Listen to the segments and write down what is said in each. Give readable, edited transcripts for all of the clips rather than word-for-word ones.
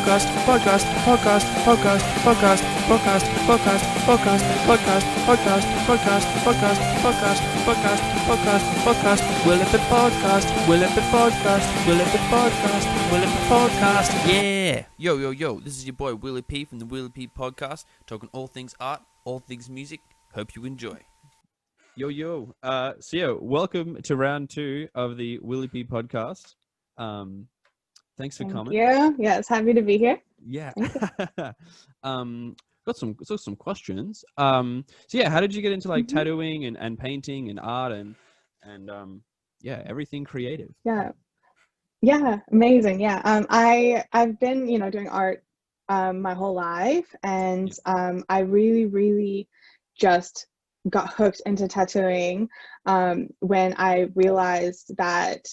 podcast, podcast, podcast, podcast, podcast, podcast, podcast, podcast, podcast, podcast, podcast, podcast, podcast, podcast, podcast, podcast, Will It Be Podcast, Will It Be Podcast, Will It Be Podcast, Will It Be Podcast, yeah! Yo, this is your boy Willie P from the Willie P Podcast, talking all things art, all things music. Hope you enjoy. Yo. So yeah, welcome to round 2 of the Willie P Podcast. Thanks for coming. Thank you. Yes, happy to be here. Yeah. Got some questions. So yeah, how did you get into like tattooing and painting and art and yeah, everything creative? Yeah, amazing. Yeah. I've been, doing art my whole life, and I really just got hooked into tattooing when I realized that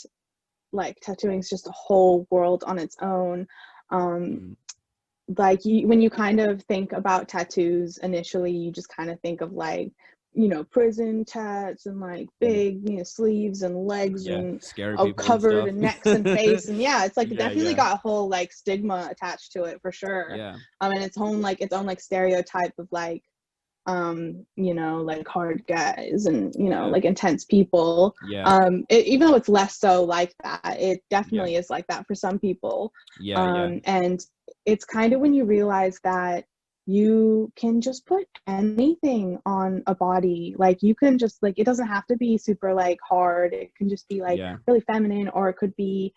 like tattooing is just a whole world on its own. Like when you kind of think about tattoos initially, you just kind of think of like, prison tats and like big, sleeves and legs and scary all people covered and necks and face. And yeah, it's like definitely got a whole like stigma attached to it for sure. Yeah. And its own like stereotype of like, like hard guys and like intense people. Even though it's less so like that, it definitely is like that for some people. And it's kind of when you realize that you can just put anything on a body. Like you can just like, it doesn't have to be super like hard, it can just be like really feminine, or it could be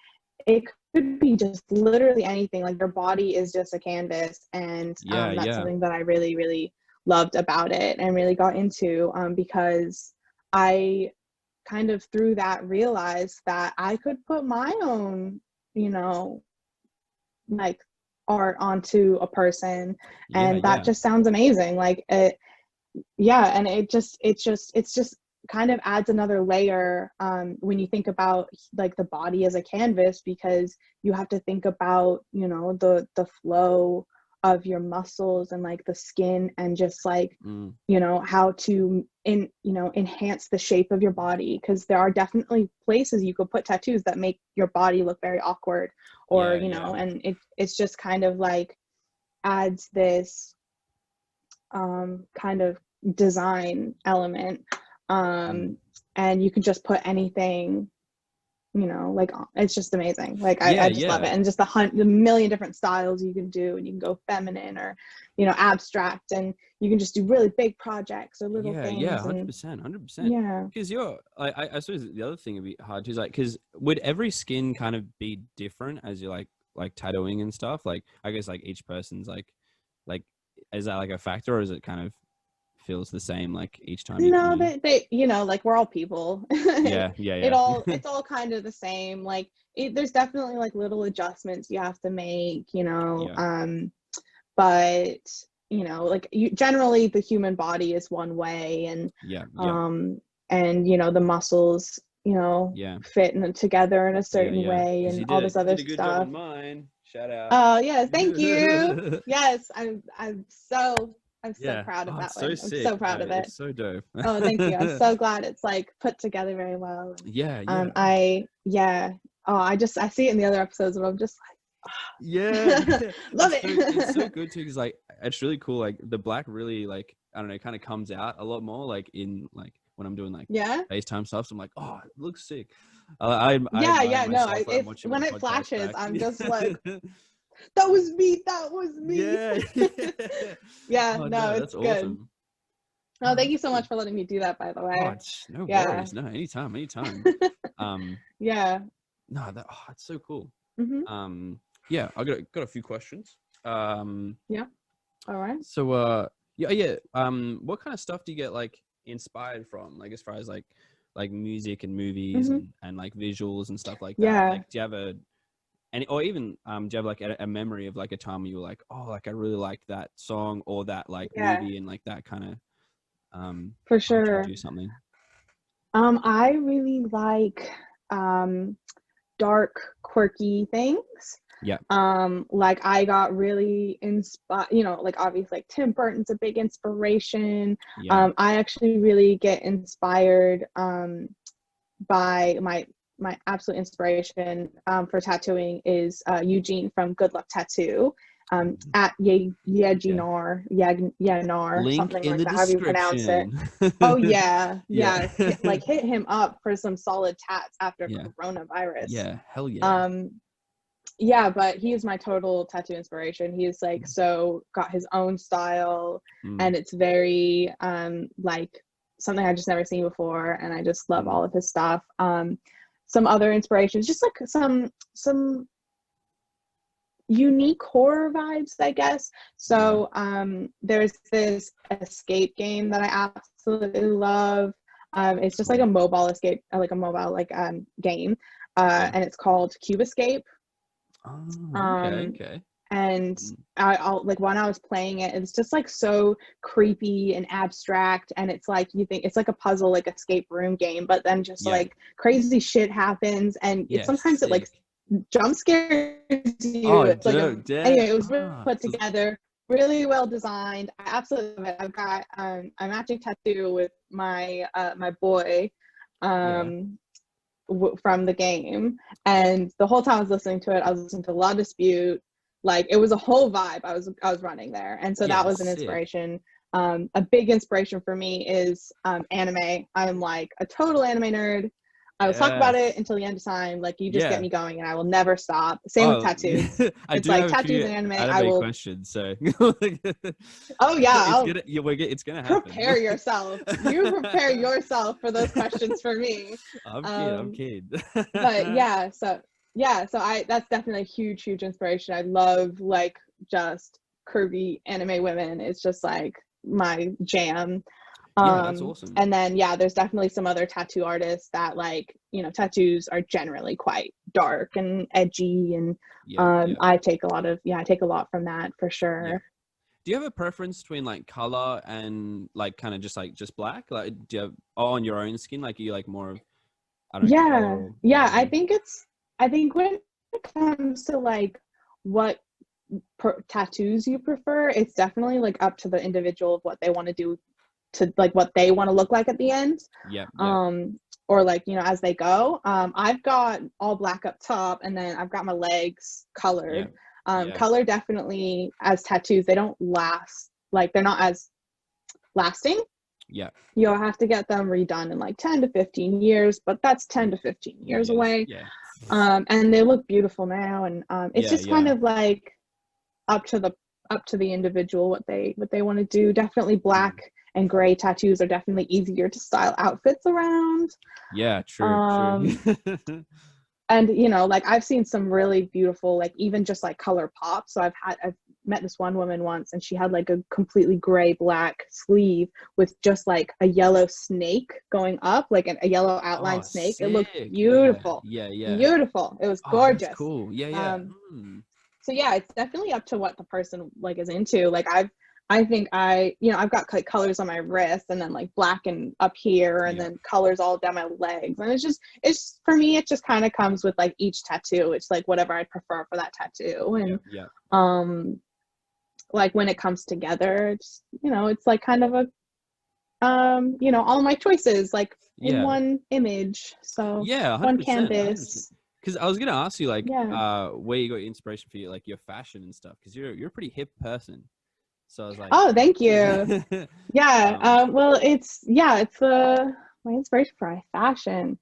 just literally anything. Like your body is just a canvas, and that's something that I really loved about it and really got into, because I kind of through that realized that I could put my own, like art onto a person, and that just sounds amazing. Like it, and it's just kind of adds another layer when you think about like the body as a canvas, because you have to think about the flow of your muscles and like the skin, and just like how to enhance the shape of your body, because there are definitely places you could put tattoos that make your body look very awkward, or and it's just kind of like adds this kind of design element, and you can just put anything, like it's just amazing. Like I just love it, and just the million different styles you can do, and you can go feminine or abstract, and you can just do really big projects or little things. 100%. Because I suppose the other thing would be hard too is like, because would every skin kind of be different as you like tattooing and stuff? Like I guess like each person's like is that like a factor, or is it kind of feels the same like each time? They like we're all people. It's all kind of the same. Like there's definitely like little adjustments you have to make, but like generally the human body is one way, and and the muscles fit together in a certain way, and all this other stuff. Job on mine. Shout out. Oh yes, thank you. Yes, I'm so proud of that one. I'm so proud of it. It's so dope. Oh, thank you. I'm so glad it's like put together very well. I see it in the other episodes, and I'm just like, love it. It's so good too, because like it's really cool. Like the black really like, I don't know, kind of comes out a lot more like in like when I'm doing like FaceTime stuff. So I'm like, oh, it looks sick. When it flashes, I'm just like, that was me. It's awesome. Good. Oh, thank you so much for letting me do that, by the way. No worries. No, anytime. It's so cool. I got a few questions. All right. So what kind of stuff do you get like inspired from, like as far as like music and movies and like visuals and stuff like that? Like do you have or even do you have like a memory of like a time where you were like, oh, like I really liked that song or that like movie, and like that kind of for sure do something? I really like dark, quirky things. Like I got really inspired, like obviously like Tim Burton's a big inspiration. I actually really get inspired by my my absolute inspiration for tattooing is Eugene from Good Luck Tattoo. At Yeginar, something like that, however you pronounce it. Oh yeah. Like hit him up for some solid tats after coronavirus. Yeah, hell yeah. Yeah, but he is my total tattoo inspiration. He is like so got his own style, and it's very like something I just never seen before, and I just love all of his stuff. Some other inspirations, just like some unique horror vibes, I guess. So there's this escape game that I absolutely love. It's just like a mobile escape, game, and it's called Cube Escape. Okay. And I'll like when I was playing it, it's just like so creepy and abstract, and it's like you think it's like a puzzle, like escape room game, but then just like crazy shit happens, and sometimes it like jump scares you. It's like anyway, it was really put together, really well designed. I absolutely love it. I've got a matching tattoo with my my boy from the game, and the whole time I was listening to it, I was listening to La Dispute. Like it was a whole vibe I was running there, and so that was an inspiration. A big inspiration for me is anime. I'm like a total anime nerd. I will talk about it until the end of time. Like you just get me going, and I will never stop. Same with tattoos. It's like tattoos and anime. I will. Questions, so. Oh yeah, it's gonna happen. Prepare yourself. You prepare yourself for those questions for me. I'm keen. But so that's definitely a huge inspiration. I love like just curvy anime women. It's just like my jam. That's awesome. And then there's definitely some other tattoo artists that like, tattoos are generally quite dark and edgy, and I take a lot from that for sure. Do you have a preference between like color and like kind of just black? Like do you have on your own skin, like you like more of I think when it comes to like what tattoos you prefer, it's definitely like up to the individual of what they want to do, to like what they want to look like at the end. Or like as they go. I've got all black up top, and then I've got my legs colored. Color definitely, as tattoos, they don't last, like they're not as lasting. You'll have to get them redone in like 10 to 15 years, but that's 10 to 15 years away. And they look beautiful now, and it's just kind of like up to the individual what they want to do. Definitely black and gray tattoos are definitely easier to style outfits around. True. And like I've seen some really beautiful, like even just like color pop. So I've met this one woman once, and she had like a completely gray black sleeve with just like a yellow snake going up, like a yellow outline snake. Sick. It looked beautiful. Beautiful. It was gorgeous. That's cool. So it's definitely up to what the person like is into. Like I've got like colors on my wrist, and then like black and up here, and then colors all down my legs. And it's for me, it just kind of comes with like each tattoo. It's like whatever I prefer for that tattoo. And like when it comes together, it's it's like kind of a all my choices like in one image. So 100%, one canvas. Because I was gonna ask you like where you got your inspiration for like your fashion and stuff, because you're a pretty hip person. So I was like, oh, thank you. Well, it's my inspiration for my fashion.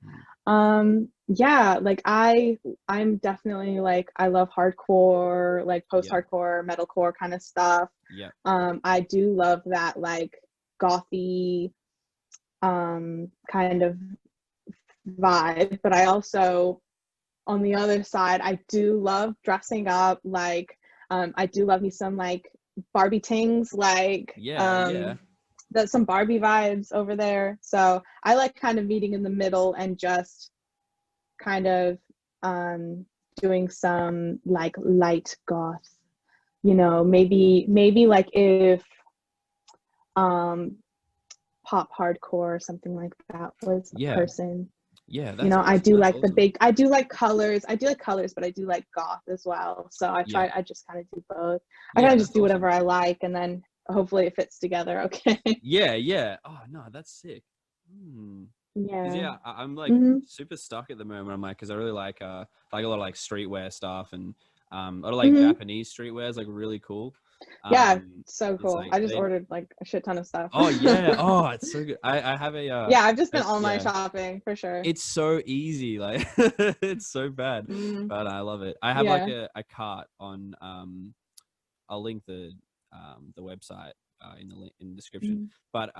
Like I'm definitely like, I love hardcore, like post-hardcore, metalcore kind of stuff. I do love that like gothy kind of vibe, but I also, on the other side, I do love dressing up. Like I do love me some like Barbie tings, like that's some Barbie vibes over there. So I like kind of meeting in the middle and just kind of doing some like light goth, maybe like if pop hardcore or something like that was a person. That's I awesome. do like I do like colors, but I do like goth as well. So I just kind of do both. I kind of just do whatever I like, and then hopefully it fits together. Okay. Oh no, that's sick. Yeah, I'm like super stuck at the moment. I'm like, because I really like a lot of like streetwear stuff, and a lot of like Japanese streetwear is like really cool. Yeah, so cool. Like, I just ordered like a shit ton of stuff. Oh yeah, oh it's so good. I have a yeah, I've just been online shopping for sure. It's so easy, like it's so bad, but I love it. I have like a cart on I'll link the website in the description, but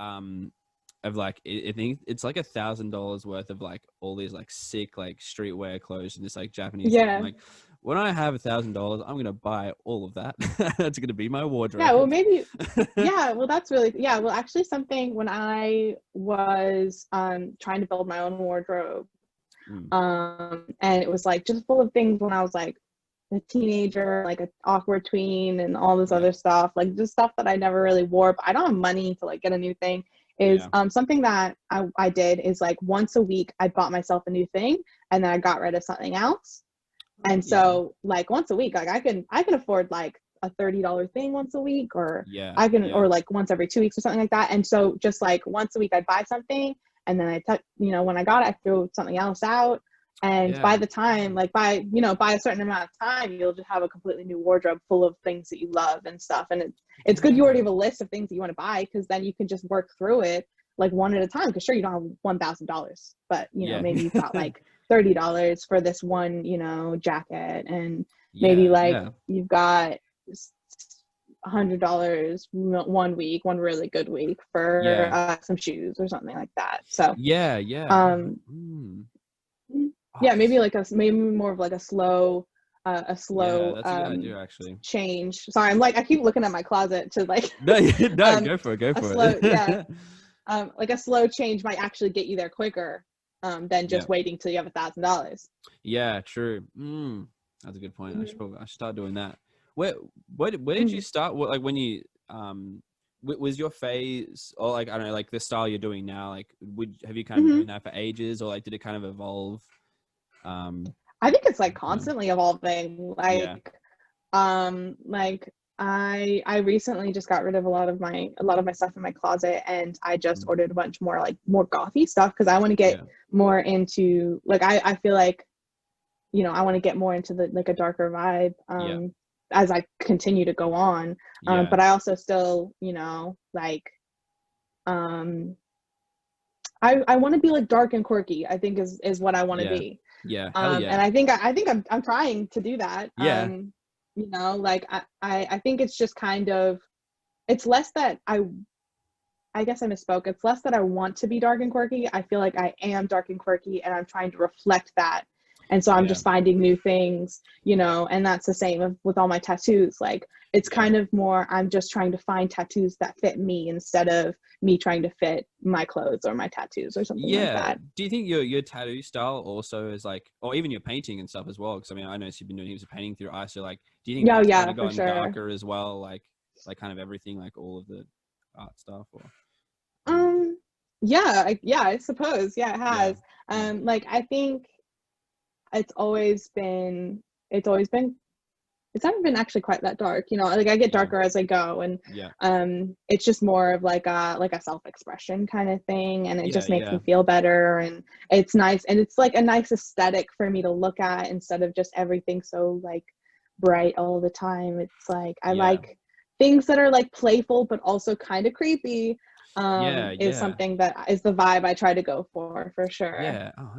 of like I think it's like $1,000 worth of like all these like sick like streetwear clothes and this like Japanese stuff. I'm like, when I have $1,000, I'm gonna buy all of that. That's gonna be my wardrobe. Yeah, well maybe well that's really well actually something when I was trying to build my own wardrobe and it was like just full of things when I was like a teenager, like an awkward tween and all this other stuff, like just stuff that I never really wore, but I don't have money to like get a new thing. Is something that I did is like once a week I bought myself a new thing and then I got rid of something else. And so like once a week, like I can afford like a $30 thing once a week, or I can or like once every 2 weeks or something like that. And so just like once a week I'd buy something and then when I got it I threw something else out. And by the time, like by a certain amount of time, you'll just have a completely new wardrobe full of things that you love and stuff. And it's good you already have a list of things that you want to buy, because then you can just work through it like one at a time. Because sure, you don't have $1,000, but maybe you've got like $30 for this one, jacket, and maybe you've got $100 one week, one really good week for some shoes or something like that. So maybe like maybe more of like a slow that's a good idea, actually. Change. Sorry, I keep looking at my closet to like no, go for it. Like a slow change might actually get you there quicker than just waiting till you have $1,000. Yeah, true. That's a good point. I should start doing that. Where did you start? What, like when you was your phase, or like I don't know, like the style you're doing now, like have you kind of been doing that for ages, or like did it kind of evolve? I think it's like constantly evolving. I recently just got rid of a lot of my stuff in my closet, and I just ordered a bunch more gothy stuff, because I want to get more into like I feel like I want to get more into the like a darker vibe as I continue to go on. But I also still I want to be like dark and quirky, I think is what I want to be. And I think I'm trying to do that. Like I think it's just kind of, it's less that I guess I misspoke. It's less that I want to be dark and quirky. I feel like I am dark and quirky, and I'm trying to reflect that. And so I'm just finding new things, and that's the same with all my tattoos. Like it's kind of more, I'm just trying to find tattoos that fit me instead of me trying to fit my clothes or my tattoos or something like that. Do you think your tattoo style also is like, or even your painting and stuff as well? Because I mean, I know you've been doing heaps of painting through ice. So like, do you think that's kind of gotten darker as well? Like kind of everything, like all of the art stuff, or? I suppose. Yeah, it has. Like I think it's never been actually quite that dark, like I get darker as I go, and it's just more of like a self-expression kind of thing, and it just makes me feel better, and it's nice, and it's like a nice aesthetic for me to look at instead of just everything so like bright all the time. It's like I like things that are like playful but also kind of creepy. Is something that is the vibe I try to go for sure. Oh,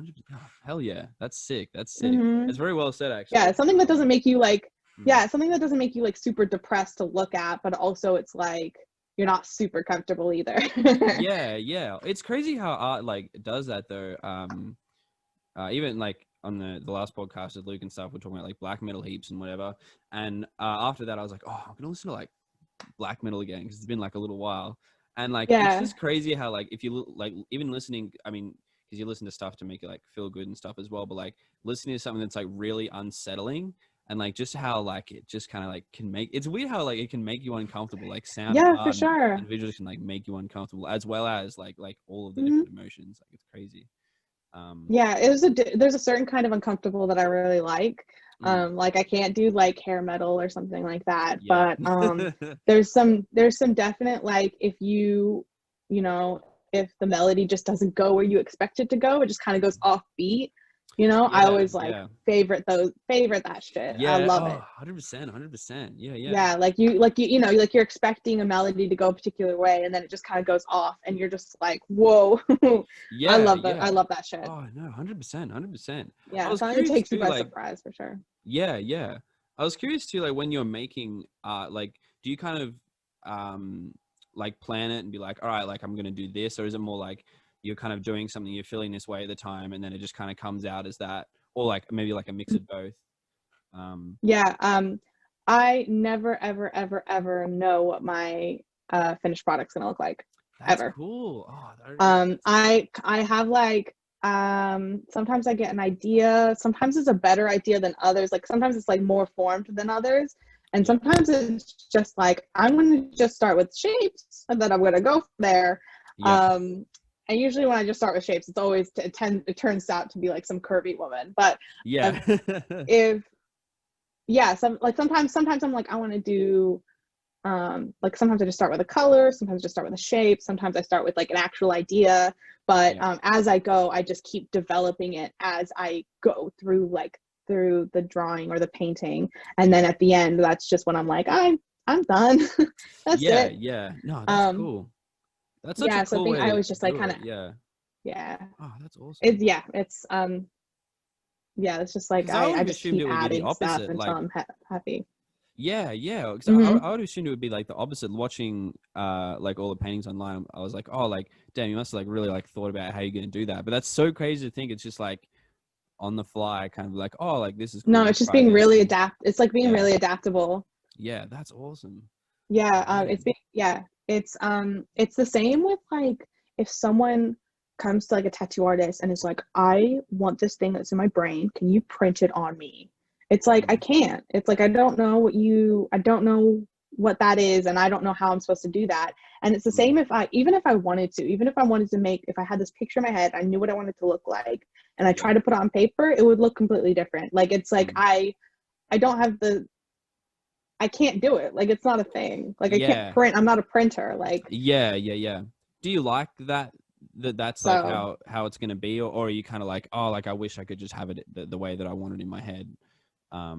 hell yeah, that's sick. That's very well said, actually. Something that doesn't make you like something that doesn't make you like super depressed to look at, but also it's like you're not super comfortable either. It's crazy how art like does that though. Even like on the last podcast with Luke and stuff, we're talking about like black metal heaps and whatever, and after that I was like, oh, I'm gonna listen to like black metal again, because it's been like a little while. And like it's just crazy how like if you like even listening, I mean, because you listen to stuff to make you like feel good and stuff as well, but like listening to something that's like really unsettling, and like just how like it just kind of like can make, it's weird how like it can make you uncomfortable, like sound for sure, and visuals can like make you uncomfortable, as well as like all of the different emotions. Like it's crazy. There's a certain kind of uncomfortable that I really like. Like I can't do like hair metal or something like that, but there's some definite, like if if the melody just doesn't go where you expect it to go, it just kind of goes off beat. You know, I always like favorite that shit. I love it. 100%. Yeah. Yeah, like you know, like you're expecting a melody to go a particular way, and then it just kind of goes off, and you're just like, whoa. I love that. I love that shit. Oh no, 100%. Yeah, something that takes you by surprise for sure. Yeah. I was curious too, like when you're making like, do you kind of like plan it and be like, all right, like I'm gonna do this, or is it more like you're kind of doing something, you're feeling this way at the time, and then it just kind of comes out as that, or like maybe like a mix of both? I never ever know what my finished product's gonna look like. That's ever. Cool. I have like sometimes I get an idea, sometimes it's a better idea than others, like sometimes it's like more formed than others, and sometimes it's just like I'm gonna just start with shapes and then I'm gonna go from there. And usually when I just start with shapes, it's always it turns out to be like some curvy woman. But sometimes I'm like, I want to do like sometimes I just start with a color, sometimes I just start with a shape, sometimes I start with like an actual idea. But as I go, I just keep developing it as I go through the drawing or the painting, and then at the end, that's just when I'm like, I'm done. That's it. Yeah. No, that's cool. That's such a cool way. I was just like kind of yeah. Oh, that's awesome. It's just like I just keep adding stuff until I'm happy. Yeah. I would assume it would be like the opposite. Watching like all the paintings online, I was like, oh, like damn, you must have like really like thought about how you're gonna do that. But that's so crazy to think it's just like on the fly, kind of like, oh, like this is cool. No, it's just being really it's like being really adaptable. Yeah, that's awesome. It's the same with like if someone comes to like a tattoo artist and is like, I want this thing that's in my brain, can you print it on me? It's like, I can't. It's like, I don't know what that is, and I don't know how I'm supposed to do that. And it's the same if I wanted to make, if I had this picture in my head, I knew what I wanted to look like, and I tried to put it on paper, it would look completely different. Like, it's like, I don't have I can't do it. Like, it's not a thing. Like, I can't print. I'm not a printer. Like, yeah. Do you like that's like how it's gonna be, or are you kind of like, oh, like I wish I could just have it the way that I want it in my head? I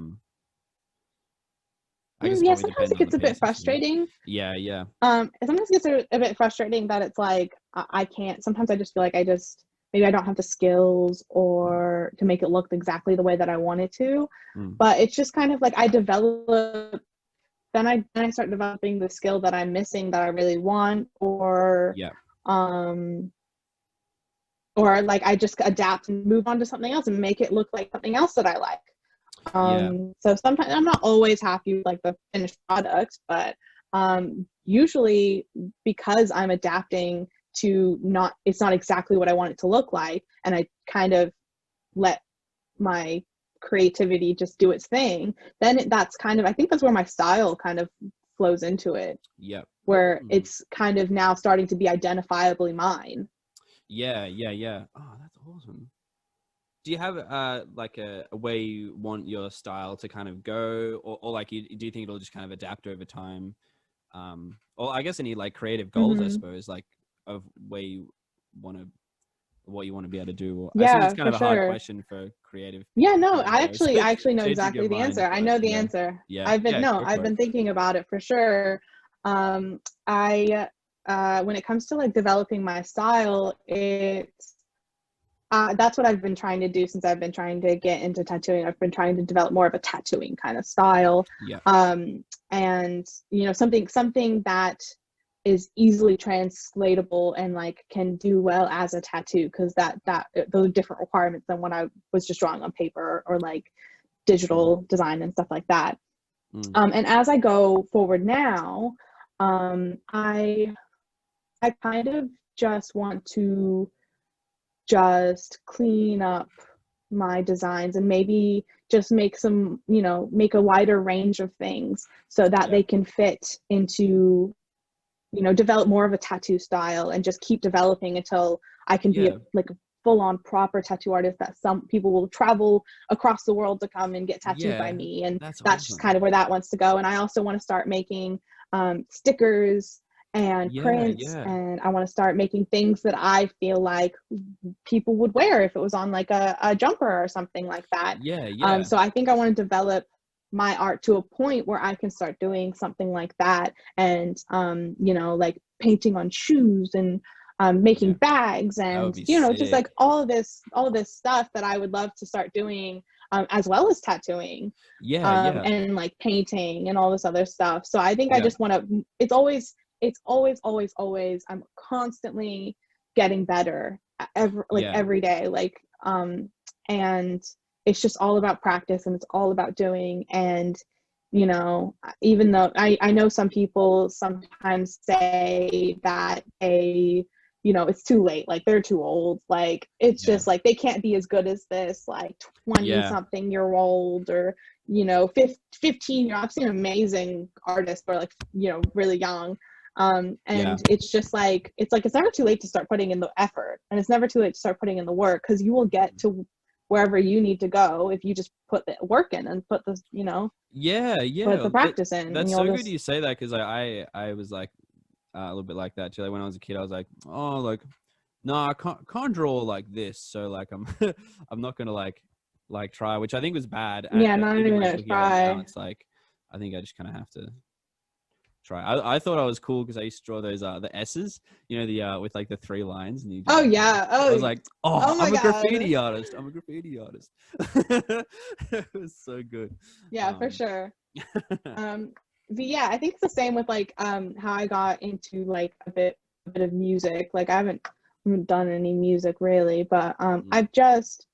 guess sometimes it gets a bit frustrating. Yeah. Sometimes it gets a bit frustrating that it's like I can't. Sometimes I just feel like maybe I don't have the skills or to make it look exactly the way that I want it to. But it's just kind of like I develop. Then I start developing the skill that I'm missing that I really want, or like I just adapt and move on to something else and make it look like something else that I like. So sometimes I'm not always happy with like the finished product, but usually because I'm adapting to it's not exactly what I want it to look like, and I kind of let my creativity just do its thing, then that's kind of, I think that's where my style kind of flows into it. Where it's kind of now starting to be identifiably mine. Yeah. Oh, that's awesome. Do you have like a way you want your style to kind of go, or like do you think it'll just kind of adapt over time? Or I guess any like creative goals, I suppose, like of what you want to be able to do. I think it's kind of a hard question for creative. I actually know exactly the answer. I know the answer. I've been thinking about it for sure. When it comes to like developing my style, it's that's what I've been trying to do since I've been trying to get into tattooing. I've been trying to develop more of a tattooing kind of style. And something that is easily translatable and like can do well as a tattoo, because those are different requirements than when I was just drawing on paper or like digital design and stuff like that. And as I go forward now, I kind of just want to just clean up my designs and maybe just make make a wider range of things so that they can fit into, develop more of a tattoo style, and just keep developing until I can be a full-on proper tattoo artist that some people will travel across the world to come and get tattooed by me. And that's awesome. Just kind of where that wants to go. And I also want to start making stickers and prints, and I want to start making things that I feel like people would wear if it was on like a jumper or something like that. So I think I want to develop my art to a point where I can start doing something like that, and you know, like painting on shoes and making bags, and you know, just like all of this stuff that I would love to start doing, as well as tattooing, and like painting and all this other stuff. So I think I just want to, it's always I'm constantly getting better every day, like and it's just all about practice, and it's all about doing. And you know, even though I know some people sometimes say that you know, it's too late, like they're too old, like it's just like they can't be as good as this like 20 something year old, or you know, 15 year old. I've seen amazing artists who are like, you know, really young, and it's just like it's never too late to start putting in the effort, and it's never too late to start putting in the work, because you will get to wherever you need to go if you just put the work in and put the, you know, put the practice in. That's so good you say that, because I was like a little bit like that too. Like when I was a kid, I was like, oh, like no, I can't draw like this, so like I'm I'm not gonna like try, which I think was bad. Not even gonna try. Now, it's like I think I just kind of have to try. I thought I was cool because I used to draw those the S's, you know, the with like the 3 lines, and you I was like, I'm a graffiti artist. It was so good. For sure. But yeah, I think it's the same with like how I got into like a bit of music. Like I haven't done any music really, but I've just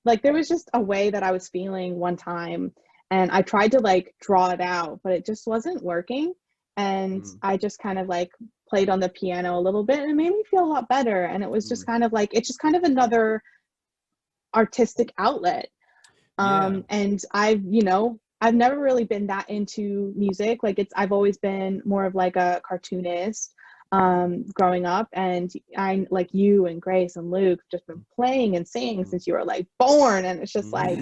like, there was just a way that I was feeling one time, and I tried to like draw it out, but it just wasn't working. And I just kind of like played on the piano a little bit, and it made me feel a lot better. And it was just kind of like, it's just kind of another artistic outlet. And I've never really been that into music. Like I've always been more of like a cartoonist growing up, and I, like you and Grace and Luke, just been playing and singing since you were like born. And it's just like,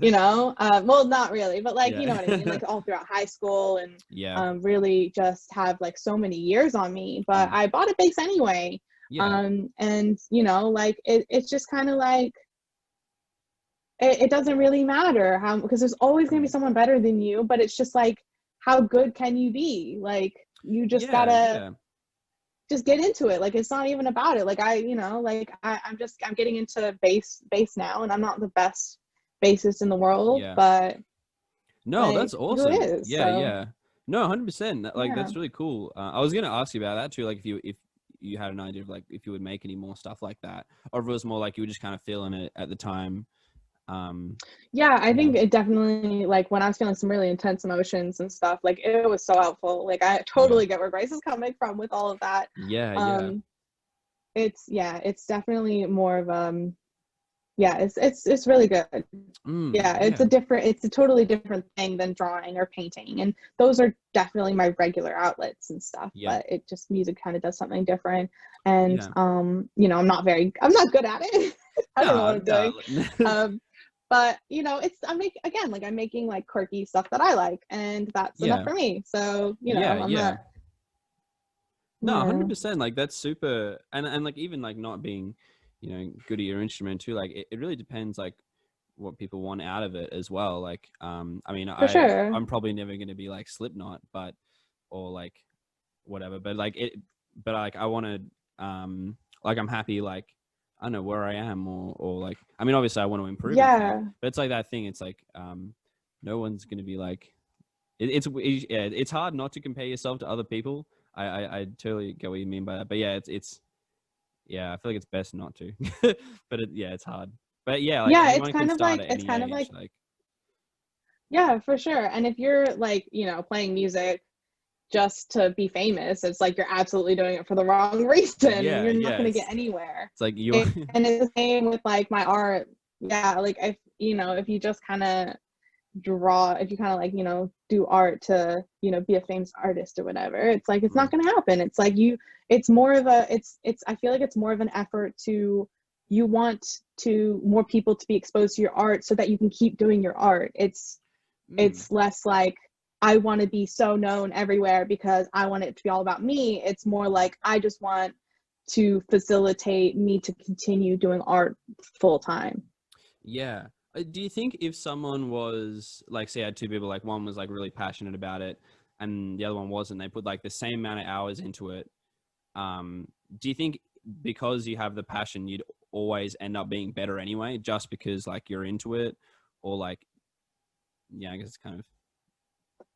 you know, well, not really, but like, you know what I mean? Like all throughout high school, and really just have like so many years on me, but I bought a bass anyway. And you know, like it's just kind of like, it doesn't really matter how, because there's always going to be someone better than you, but it's just like, how good can you be? Like you just gotta just get into it. Like it's not even about it. Like I'm getting into bass now, and I'm not the best bassist in the world, but no, like, that's awesome. Who is, No, 100%. Like that's really cool. I was gonna ask you about that too, like if you had an idea of like if you would make any more stuff like that, or if it was more like you were just kind of feeling it at the time. I think it definitely, like when I was feeling some really intense emotions and stuff, like it was so helpful. Like I totally get where Grace is coming from with all of that. It's definitely more of it's really good. It's a totally different thing than drawing or painting, and those are definitely my regular outlets and stuff, but it just, music kind of does something different. And you know, I'm not good at it. I don't know what I'm doing. But you know, I'm making like quirky stuff that I like, and that's enough for me. So you know, I'm not. No, 100%. Like that's super, and like even like not being, you know, good at your instrument too. Like it really depends like what people want out of it as well. Like I mean, I'm probably never going to be like Slipknot, or like whatever. But like I want to like I'm happy like. I don't know where I am, or like, I mean, obviously I want to improve. But it's like that thing. It's like, no one's going to be like, it's hard not to compare yourself to other people. I totally get what you mean by that. But yeah, I feel like it's best not to, but it's hard. But like, it's kind of like, yeah, for sure. And if you're like, you know, playing music just to be famous, it's like you're absolutely doing it for the wrong reason. You're not going to get anywhere. It's like and it's the same with like my art. Like if you just kind of draw, if you kind of like, you know, do art to, you know, be a famous artist or whatever, it's like it's not going to happen. It's like it's more of a I feel like it's more of an effort to, you want to more people to be exposed to your art so that you can keep doing your art. It's less like I want to be so known everywhere because I want it to be all about me. It's more like I just want to facilitate me to continue doing art full time. Yeah. Do you think if someone was like, say I had two people, like one was like really passionate about it and the other one wasn't, they put like the same amount of hours into it, do you think because you have the passion you'd always end up being better anyway, just because like you're into it? Or like, yeah, I guess it's kind of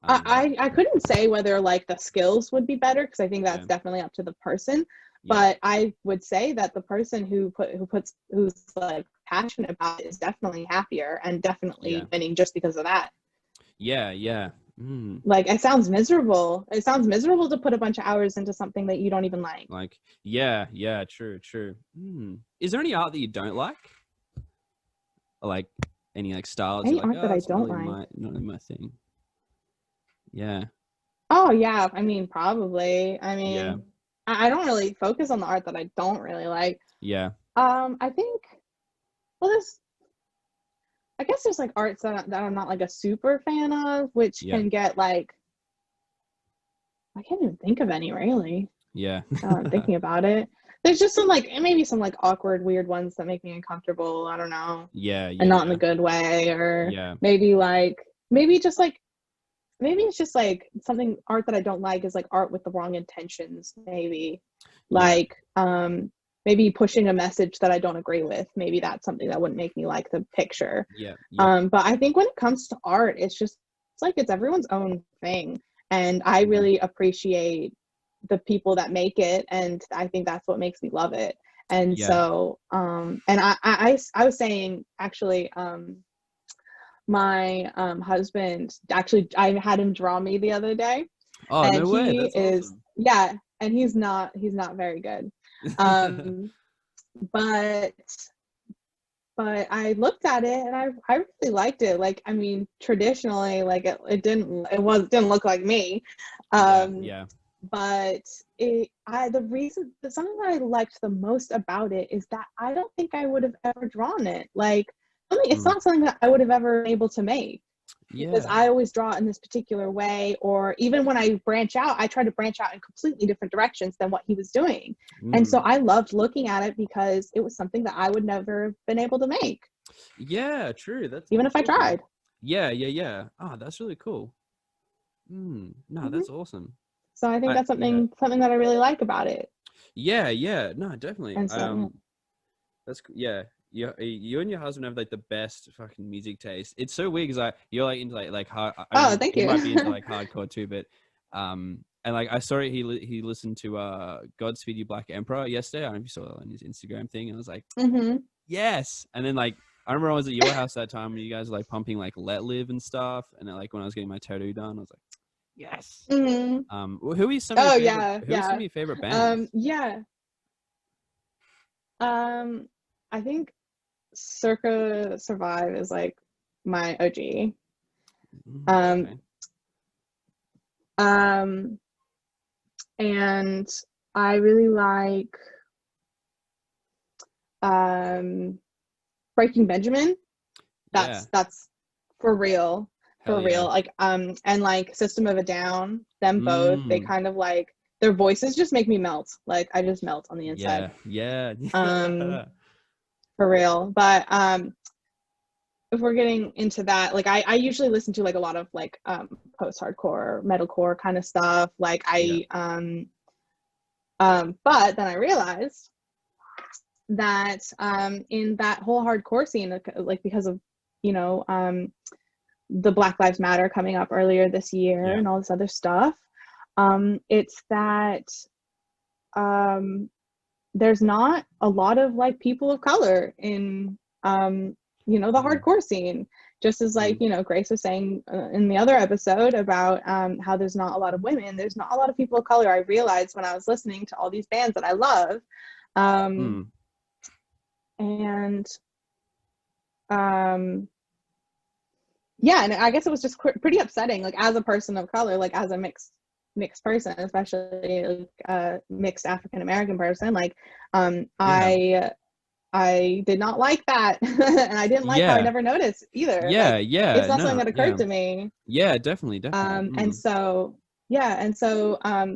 I couldn't say whether like the skills would be better, because I think that's definitely up to the person. But I would say that the person who's like passionate about it is definitely happier and definitely winning just because of that. Yeah. Like, it sounds miserable. It sounds miserable to put a bunch of hours into something that you don't even like. Like, yeah, true. Is there any art that you don't like? Or like any like styles? Any like, art that I don't really like? Not really my thing. Yeah. Oh yeah, I mean, probably. I mean, I don't really focus on the art that I don't really like. Yeah. I think, well, I guess there's like arts that I'm not like a super fan of, which can get like, I can't even think of any really. Yeah. I'm thinking about it. There's just some like, maybe some like awkward, weird ones that make me uncomfortable. I don't know. Yeah. And not in a good way, or maybe it's just like something art that I don't like is like art with the wrong intentions, maybe. Like, maybe pushing a message that I don't agree with. Maybe that's something that wouldn't make me like the picture. But I think when it comes to art, it's everyone's own thing. And I really appreciate the people that make it. And I think that's what makes me love it. And so, and I was saying, actually, my husband, actually, I had him draw me the other day. Oh, and no way. That's awesome. And he's not very good. But I looked at it and I really liked it. Like, I mean, traditionally, like it didn't look like me. But something that I liked the most about it is that I don't think I would have ever drawn it. Like, it's not something that I would have ever been able to make. Because I always draw in this particular way, or even when I branch out, I try to branch out in completely different directions than what he was doing. And so I loved looking at it because it was something that I would never have been able to make. Yeah, true. Even if I tried. Yeah. Oh, that's really cool. No, that's awesome. So I think that's something that I really like about it. Yeah. No, definitely. And so, that's you and your husband have like the best fucking music taste. It's so weird because you're like into like hard. Thank you. He might be into like hardcore too, but and like I saw it. He listened to Godspeed You Black Emperor yesterday. I don't know if you saw that on his Instagram thing, and I was like, yes. And then like I remember I was at your house that time when you guys were like pumping like Let Live and stuff, and then like when I was getting my tattoo done, I was like, yes. Who are some of your favorite bands? I think Circa Survive is like my OG. And I really like Breaking Benjamin. That's for real. Like and like System of a Down, them both, they kind of like, their voices just make me melt. Like, I just melt on the inside. For real. But if we're getting into that, like I usually listen to like a lot of like post-hardcore, metalcore kind of stuff. Like but then I realized that in that whole hardcore scene, like because of, the Black Lives Matter coming up earlier this year and all this other stuff, it's that there's not a lot of like people of color in the hardcore scene, just as like Grace was saying in the other episode about how there's not a lot of women, there's not a lot of people of color. I realized when I was listening to all these bands that I love, and and I guess it was just pretty upsetting, like as a person of color, like as a mixed person, especially like a mixed African American person, like I I did not like that. And I didn't like how I never noticed either. It's not something that occurred to me. Definitely. And so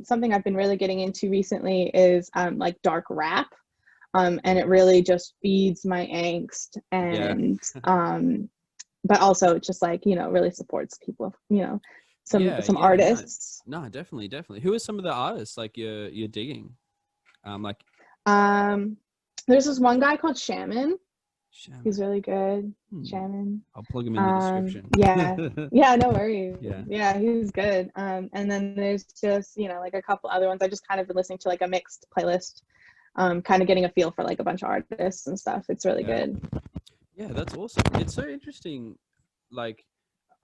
something I've been really getting into recently is like dark rap. And it really just feeds my angst, and but also just like, really supports people, some artists. No, definitely. Who are some of the artists like you're digging? There's this one guy called Shaman. He's really good. Shaman. I'll plug him in the description. Yeah, no worries. Yeah, he's good. And then there's just, like a couple other ones. I just kind of been listening to like a mixed playlist, kind of getting a feel for like a bunch of artists and stuff. It's really good. Yeah, that's awesome. It's so interesting. Like,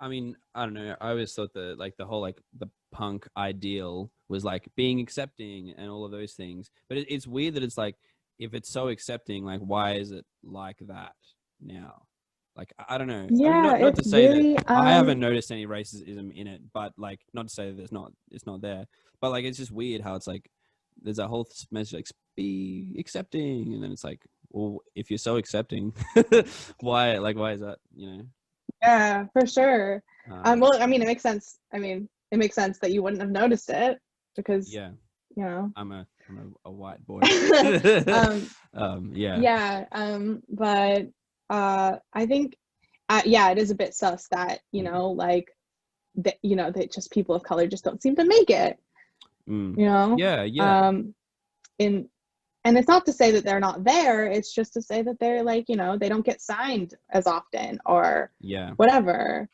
I mean, I don't know. I always thought that like the whole like the punk ideal was like being accepting and all of those things. But it's weird that it's like, if it's so accepting, like why is it like that now? Like, I don't know. Yeah, I mean, not to say really, that I haven't noticed any racism in it, but like, not to say that it's not there, but like, it's just weird how it's like, there's a whole message like be accepting, and then it's like, well, if you're so accepting, why is that? Yeah, for sure. Well, I mean, it makes sense. I mean, it makes sense that you wouldn't have noticed it because I'm a white boy. But I think it is a bit sus that like that just people of color just don't seem to make it. And it's not to say that they're not there, it's just to say that they're like, they don't get signed as often or whatever.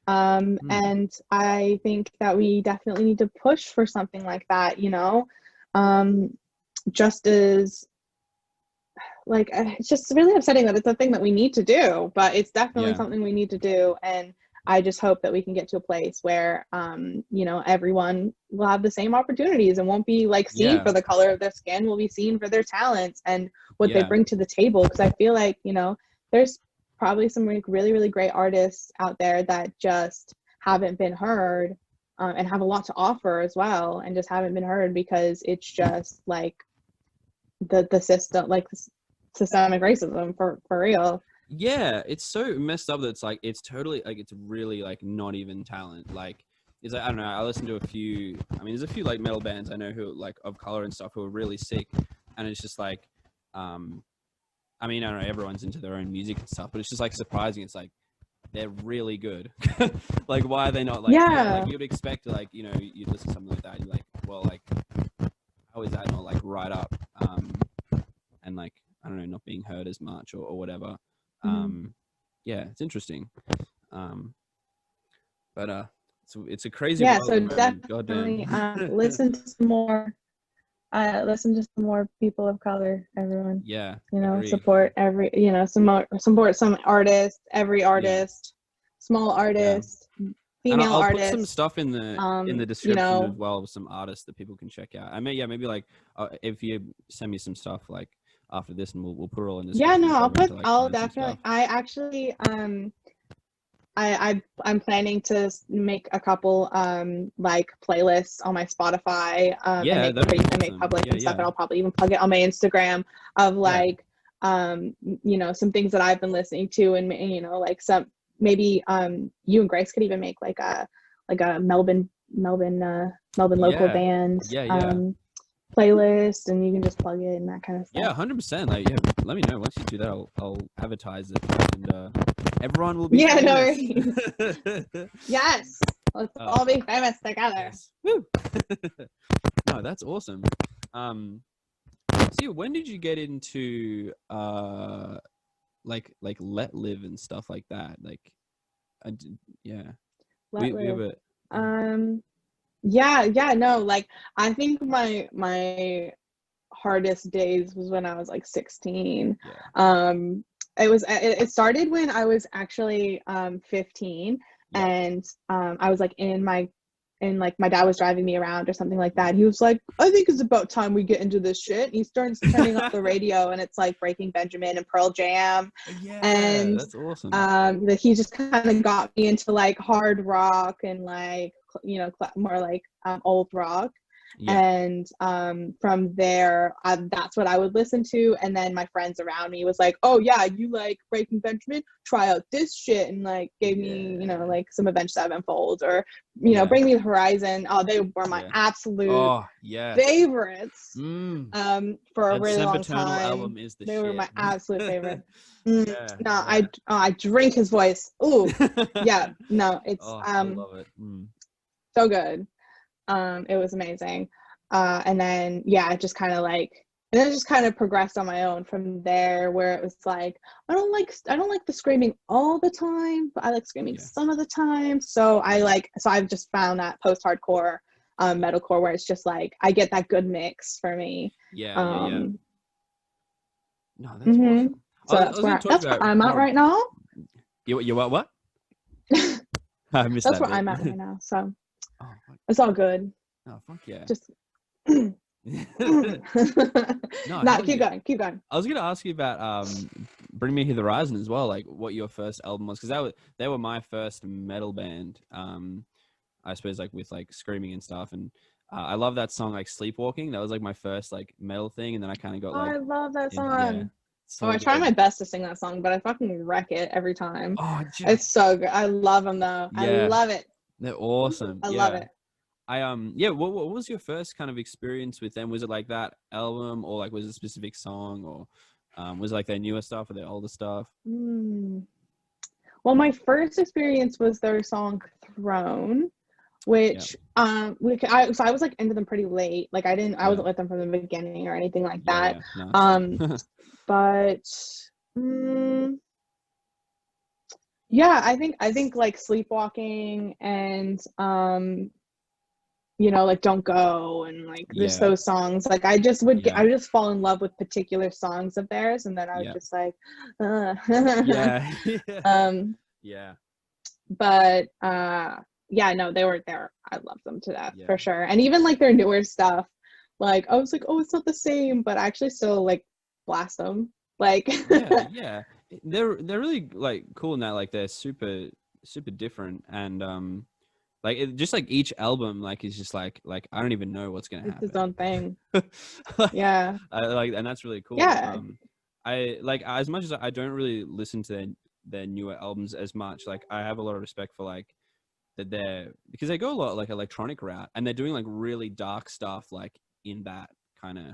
And I think that we definitely need to push for something like that, just as like, it's just really upsetting that it's a thing that we need to do, but it's definitely something we need to do. And I just hope that we can get to a place where, everyone will have the same opportunities and won't be like seen for the color of their skin, will be seen for their talents and what they bring to the table. Because I feel like, there's probably some like really, really great artists out there that just haven't been heard, and have a lot to offer as well, and just haven't been heard because it's just like the system, like systemic racism for real. Yeah, it's so messed up that it's like, it's totally like, it's really like not even talent. Like, it's like, I don't know, I listen to there's a few like metal bands I know who like of color and stuff who are really sick, and it's just like, I don't know, everyone's into their own music and stuff, but it's just like surprising. It's like, they're really good. Like, why are they not like, like you'd expect, like, you'd listen to something like that, you're like, well, like, how is that not like right up? And like, I don't know, not being heard as much or whatever. It's interesting. But it's a crazy world. So definitely listen to some more people of color, everyone. Support support some artists, every artist, small artist, female I'll artist. put some stuff in the description as well with some artists that people can check out. I mean, maybe like if you send me some stuff like after this, and we'll put it all in this. I'll definitely. I actually I'm planning to make a couple like playlists on my Spotify and make public and stuff, and I'll probably even plug it on my Instagram of like some things that I've been listening to, and like some maybe you and Grace could even make like a Melbourne local band playlist, and you can just plug it and that kind of stuff. 100%. Like, let me know once you do that. I'll advertise it, and everyone will be famous. Yes, let's all be famous together. Yes. Woo. No, that's awesome. So when did you get into like Let Live and stuff like that? Like, like I think my hardest days was when I was like 16. It started when I was actually 15, and I was like my dad was driving me around or something like that. He was like, I think it's about time we get into this shit. And he starts turning up the radio, and it's like Breaking Benjamin and Pearl Jam. And that's awesome. He just kind of got me into like hard rock and like more like old rock. And from there, that's what I would listen to. And then my friends around me was like, oh yeah, you like Breaking Benjamin, try out this shit, and like gave me, you know, like some Avenged Sevenfold, or you know, Bring Me the Horizon. Oh, they were my absolute favorites for a really long time. Album is the they shit. Were my absolute favorite. I drink his voice. Ooh. Yeah, no, it's I love it. So good. It was amazing. And then it just kind of like, and then it just kind of progressed on my own from there, where it was like, I don't like the screaming all the time, but I like screaming some of the time. So I've just found that post-hardcore metalcore, where it's just like I get that good mix for me. No, that's awesome. So that's where I'm at right now. You what? I missed that's that where bit. I'm at right now. So it's all good. Oh fuck yeah! Just no, keep going. I was gonna ask you about Bring Me the Horizon as well, like what your first album was, because they were my first metal band. I suppose like with like screaming and stuff, and I love that song like Sleepwalking. That was like my first like metal thing, and then I kind of got like I love that song. So I try my best to sing that song, but I fucking wreck it every time. It's so good. I love them though. I love it. They're awesome. I love it. What was your first kind of experience with them? Was it like that album, or like was it a specific song, or was it like their newer stuff or their older stuff? Well, my first experience was their song Throne, which I was like into them pretty late. Like I wasn't with them from the beginning or anything like that. But I think like Sleepwalking and you know, like Don't Go, and like just those songs, like I just would I would just fall in love with particular songs of theirs, and then I would just like but no, they were there. I love them to death for sure. And even like their newer stuff, like I was like, oh, it's not the same, but I actually still like blast them. Like they're really like cool in that like they're super different, and like just like each album like is just like I don't even know what's gonna happen. It's its own thing. And that's really cool. I like, as much as I don't really listen to their newer albums as much, like I have a lot of respect for like that because they go a lot like electronic route, and they're doing like really dark stuff like in that kind of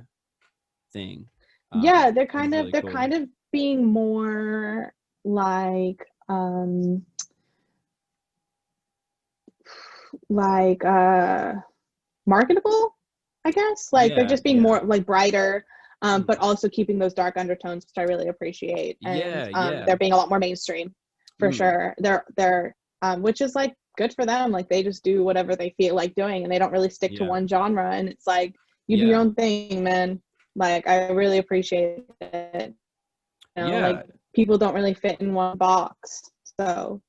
thing. They're kind of kind of being more like marketable, I guess. Like they're just being more like brighter, but also keeping those dark undertones, which I really appreciate. And they're being a lot more mainstream for sure. They're which is like good for them. Like they just do whatever they feel like doing, and they don't really stick to one genre, and it's like you do your own thing, man. Like I really appreciate it. You know, like people don't really fit in one box. So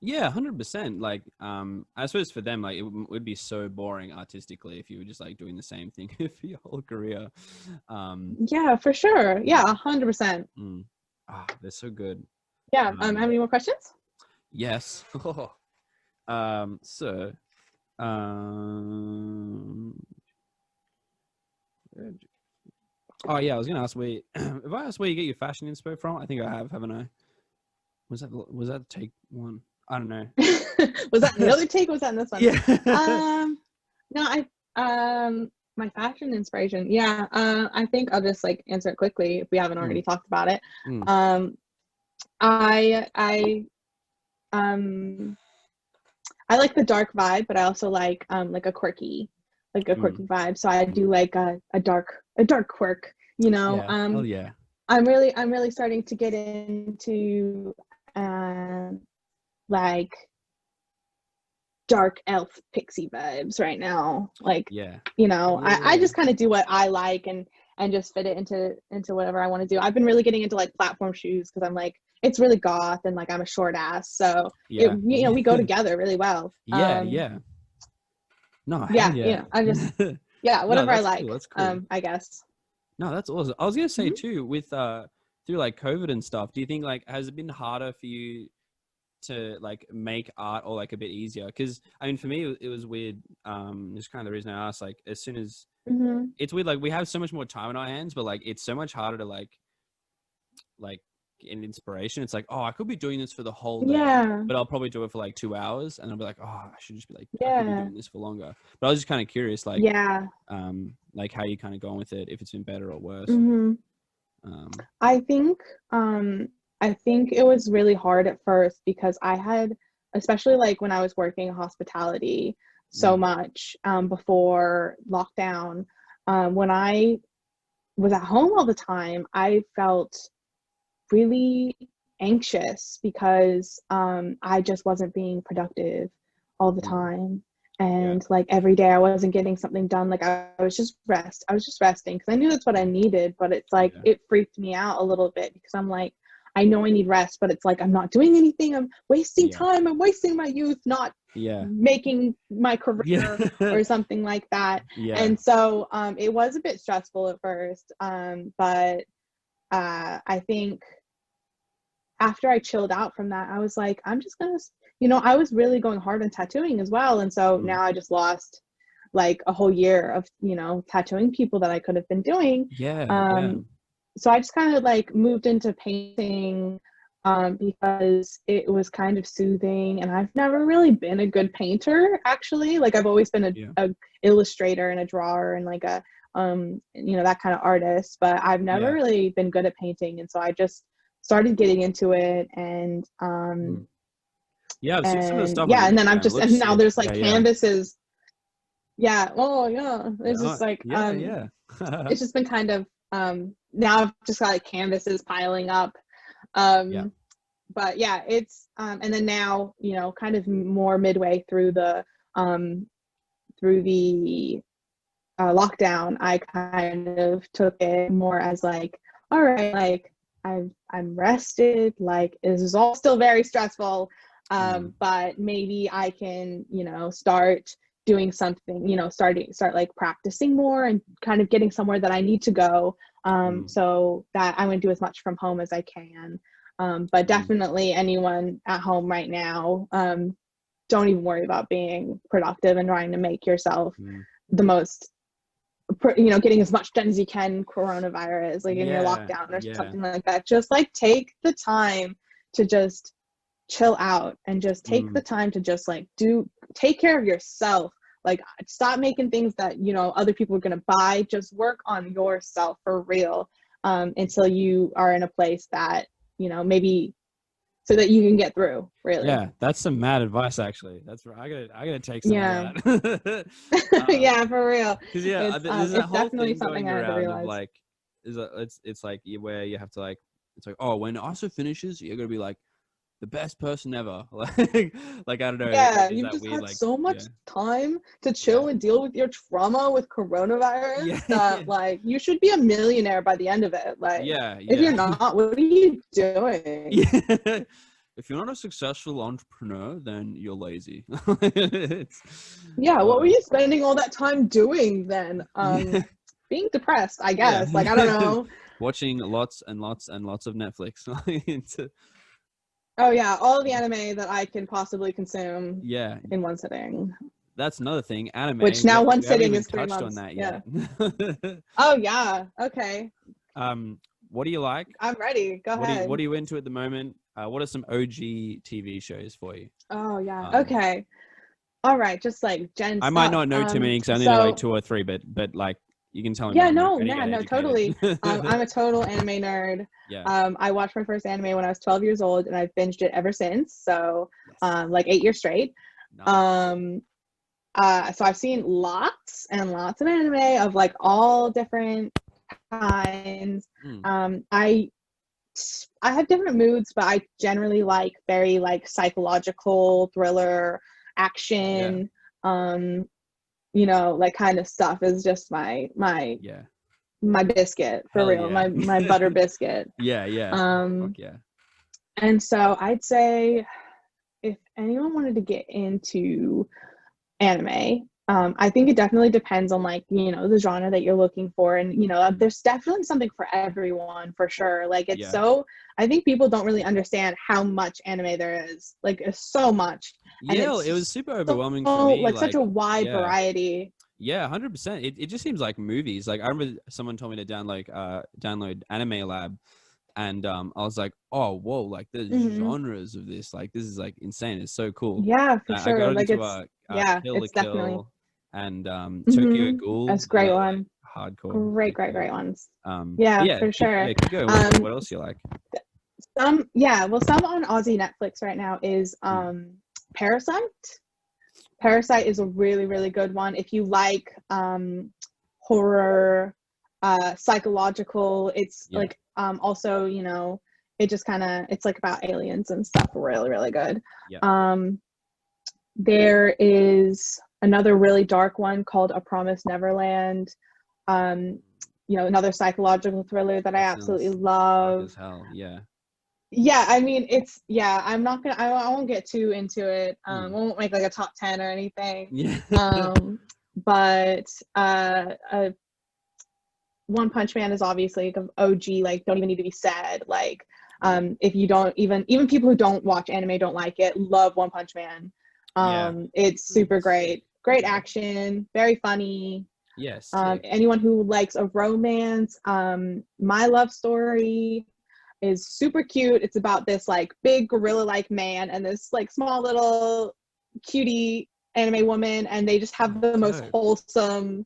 100%. Like I suppose for them, like it would be so boring artistically if you were just like doing the same thing for your whole career. For sure. 100%. They're so good. Have any more questions? Yes. I was gonna ask where if I asked where you get your fashion inspo from. I think I have, haven't I? Was that take one? I don't know. Was that the other take? Was that in this one? No, my fashion inspiration. I think I'll just like answer it quickly if we haven't already talked about it. I like the dark vibe, but I also like a quirky vibe. So I do like a dark quirk, you know. I'm really starting to get into like dark elf pixie vibes right now. Like you know, I just kind of do what I like and just fit it into whatever I want to do. I've been really getting into like platform shoes because I'm like, it's really goth, and like I'm a short ass, so we go together really well. I just whatever I like. Cool. That's cool. I guess. No, that's awesome. I was gonna say too, with through like COVID and stuff, do you think like has it been harder for you to like make art or like a bit easier? Because I mean, for me, it was weird. It's kind of the reason I asked. Like, as soon as it's weird, like we have so much more time in our hands, but like it's so much harder to like get inspiration. It's like, oh, I could be doing this for the whole day, but I'll probably do it for like 2 hours, and I'll be like, oh, I should just be like, I could be doing this for longer. But I was just kind of curious, like, like how you kind of going with it, if it's been better or worse. I think it was really hard at first because I had, especially like when I was working in hospitality so much before lockdown, when I was at home all the time, I felt really anxious because I just wasn't being productive all the time. And like every day I wasn't getting something done. Like I was just resting because I knew that's what I needed, but it's like it freaked me out a little bit because I'm like, I know I need rest, but it's like I'm not doing anything. I'm wasting time. I'm wasting my youth not making my career or something like that. And so it was a bit stressful at first, but I think after I chilled out from that, I was like, I'm just gonna, I was really going hard on tattooing as well. And so now I just lost like a whole year of, tattooing people that I could have been doing. So I just kind of like moved into painting because it was kind of soothing, and I've never really been a good painter, actually. Like I've always been a illustrator and a drawer and like a that kind of artist, but I've never really been good at painting. And so I just started getting into it, and I've seen some of the stuff. And then and now there's like canvases. It's just like it's just been kind of now I've just got like canvases piling up. But yeah, it's and then now, kind of more midway through the lockdown, I kind of took it more as like, all right, like I'm rested, like this is all still very stressful, but maybe I can, start doing something, start like practicing more and kind of getting somewhere that I need to go, so that I want to do as much from home as I can. But definitely anyone at home right now, don't even worry about being productive and trying to make yourself the most, getting as much done as you can coronavirus, like in your lockdown or something like that. Just like take the time to just chill out and just take the time to just like take care of yourself. Like stop making things that other people are going to buy. Just work on yourself for real, until you are in a place that maybe so that you can get through, really. That's some mad advice, actually. That's right. I gotta take some of that. For real. Because it's definitely something I had to realize. Like, it's like where you have to like, it's like, oh, when ISO finishes, you're gonna be like the best person ever. like I don't know. You've just had so much time to chill and deal with your trauma with coronavirus that like you should be a millionaire by the end of it. Like if you're not, what are you doing? If you're not a successful entrepreneur, then you're lazy. What were you spending all that time doing then? Being depressed, I guess. Like I don't know. Watching lots and lots and lots of Netflix. All the anime that I can possibly consume in one sitting. That's another thing, anime. Which now one sitting is 3 touched months. on that yet. Okay. What do you like? I'm ready. Go ahead. What are you into at the moment? What are some OG TV shows for you? Okay. All right, just like Jen. I might not know too many because I only know like 2 or 3, but like you can tell me. Totally. I'm a total anime nerd. I watched my first anime when I was 12 years old, and I've binged it ever since. So, like 8 years straight. Nice. So I've seen lots and lots of anime of like all different kinds. I have different moods, but I generally like very like psychological thriller, action. Like kind of stuff is just my biscuit for real. My butter biscuit. And so I'd say if anyone wanted to get into anime, I think it definitely depends on like, you know, the genre that you're looking for. And, you know, there's definitely something for everyone for sure. Like it's I think people don't really understand how much anime there is. Like it's so much. And Yeah, it was super overwhelming for me. Like such a wide variety. Yeah, 100%. It just seems like movies. Like I remember someone told me to download Anime Lab, and I was like, oh whoa, like the genres of this, like this is like insane. It's so cool. Yeah, for sure. I got like into it's Kill la definitely and Tokyo Ghoul. That's a great one. Like, hardcore. Great ones. Yeah, for sure. Keep going. What else you like? Some on Aussie Netflix right now is Parasyte. Parasyte is a really, really good one. If you like horror, psychological, it's like also, you know, it just kind of, it's like about aliens and stuff. Really, really good. There is another really dark one called A Promised Neverland. You know, another psychological thriller that I absolutely love. As hell. Yeah, I mean, it's, I won't get too into it. I won't make like a top 10 or anything. But One Punch Man is obviously like OG, like don't even need to be said. Like, if you don't even people who don't watch anime don't like it, love One Punch Man. It's super great. Great action, very funny. Yes. Anyone who likes a romance, My Love Story is super cute. It's about this like big gorilla-like man and this like small little cutie anime woman, and they just have the most wholesome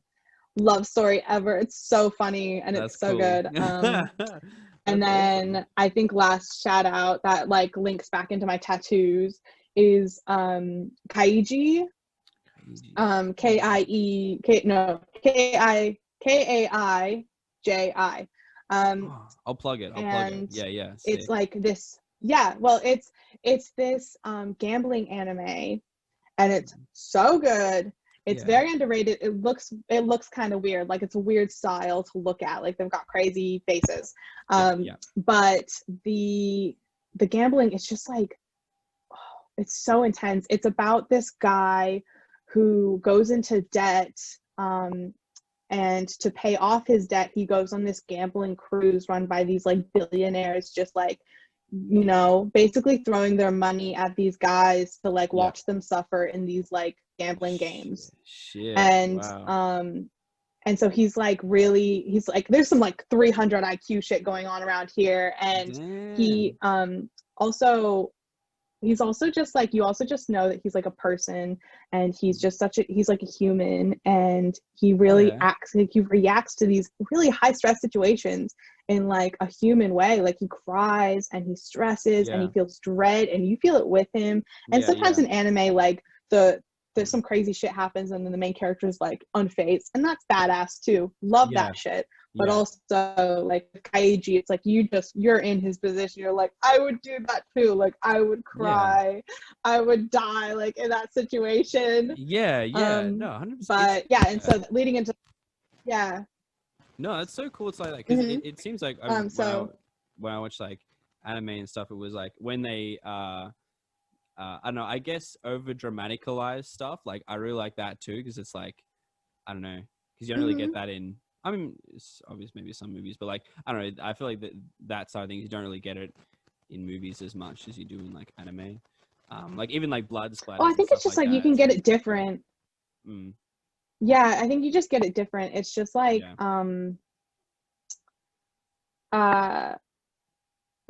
love story ever. It's so funny and it's so good. And then I think last shout out that like links back into my tattoos is Kaiji. Kaiji. I'll plug it. Yeah. It's like this. Yeah, well, it's this gambling anime, and it's so good. It's very underrated. It looks kind of weird. Like it's a weird style to look at. Like they've got crazy faces. But the gambling, it's just like, it's so intense. It's about this guy who goes into debt, and to pay off his debt, he goes on this gambling cruise run by these like billionaires, just like, you know, basically throwing their money at these guys to like watch them suffer in these like gambling games. And so he's like there's some like 300 IQ shit going on around here, and he he's also just like, you also just know that he's like a person, and he's just he's like a human, and he really acts like, he reacts to these really high stress situations in like a human way. Like he cries and he stresses and he feels dread, and you feel it with him. And sometimes in anime, like there's some crazy shit happens and then the main character is like unfazed, and that's badass too. Love that shit. But also like Kaiji, it's like you're in his position. You're like, I would do that too. Like I would cry, I would die like in that situation. No, 100%. But and so leading into no, that's so cool. It's like that because it seems like when I watch like anime and stuff, it was like when they I don't know, I guess over dramaticize stuff. Like I really like that too, because it's like, I don't know, because you don't really get that in, I mean, it's obvious maybe some movies, but like, I don't know, I feel like that side of things, you don't really get it in movies as much as you do in like anime. Like even like blood splatter. I think it's just like you can get it different. Yeah, I think you just get it different. It's just like